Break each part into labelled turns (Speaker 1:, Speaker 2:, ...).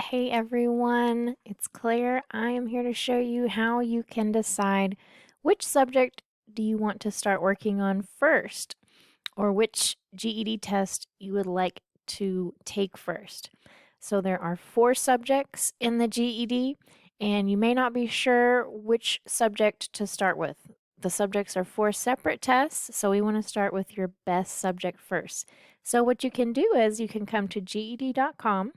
Speaker 1: Hey everyone, it's Claire. I am here to show you how you can decide which subject do you want to start working on first, or which GED test you would like to take first. So there are 4 subjects in the GED, and you may not be sure which subject to start with. The subjects are 4 separate tests, so we want to start with your best subject first. So what you can do is you can come to GED.com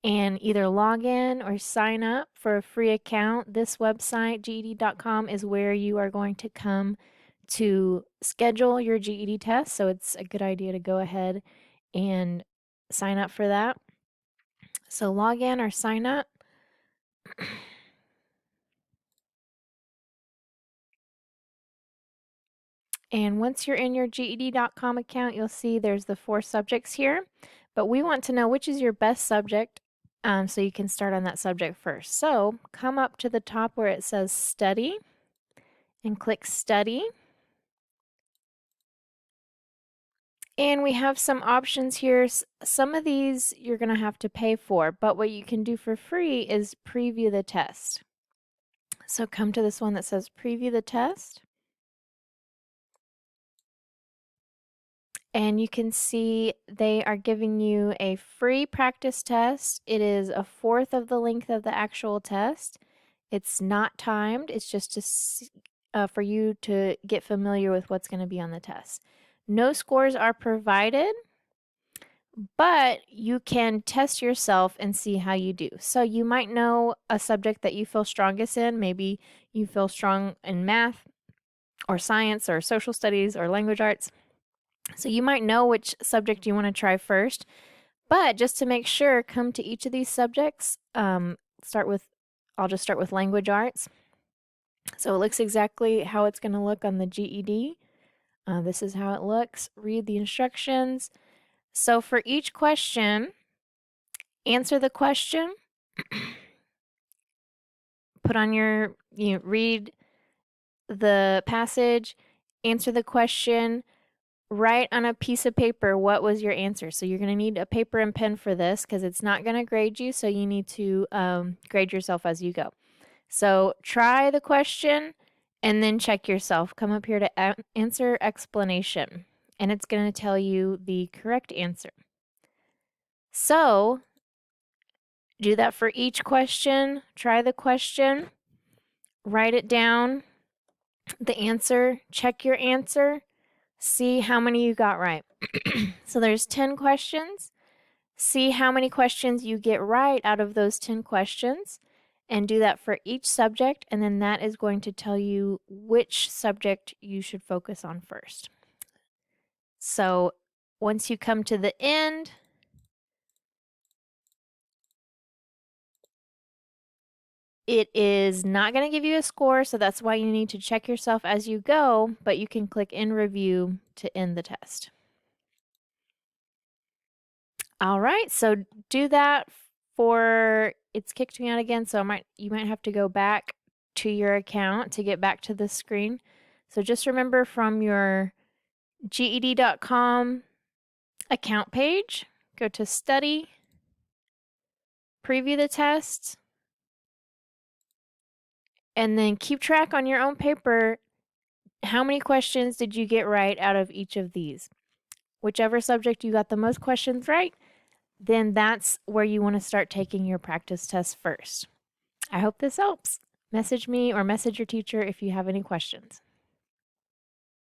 Speaker 1: and either log in or sign up for a free account. This website, GED.com, is where you are going to come to schedule your GED test. So it's a good idea to go ahead and sign up for that. So log in or sign up. And once you're in your GED.com account, you'll see there's the 4 subjects here. But we want to know which is your best subject, so you can start on that subject first. So come up to the top where it says Study and click Study. And we have some options here. Some of these you're going to have to pay for, but what you can do for free is preview the test. So come to this one that says Preview the Test. And you can see they are giving you a free practice test. It is 1/4 of the length of the actual test. It's not timed. It's just for you to get familiar with what's going to be on the test. No scores are provided, but you can test yourself and see how you do. So you might know a subject that you feel strongest in. Maybe you feel strong in math or science or social studies or language arts. So you might know which subject you want to try first, but just to make sure, come to each of these subjects. I'll just start with language arts. So it looks exactly how it's going to look on the GED. This is how it looks. Read the instructions. So for each question, answer the question, put on read the passage, answer the question, write on a piece of paper what was your answer. So you're going to need a paper and pen for this because it's not going to grade you, so you need to grade yourself as you go. So try the question and then check yourself. Come up here to answer explanation, and it's going to tell you the correct answer. So do that for each question. Try the question, write it down, the answer, check your answer, see how many you got right. So there's 10 questions. See how many questions you get right out of those 10 questions, and do that for each subject, and then that is going to tell you which subject you should focus on first. So once you come to the end, it is not going to give you a score, so that's why you need to check yourself as you go, but you can click End Review to end the test. All right, so do that it's kicked me out again, so you might have to go back to your account to get back to the screen. So just remember, from your GED.com account page, go to Study, preview the test, and then keep track on your own paper. How many questions did you get right out of each of these? Whichever subject you got the most questions right, then that's where you want to start taking your practice test first. I hope this helps. Message me or message your teacher if you have any questions.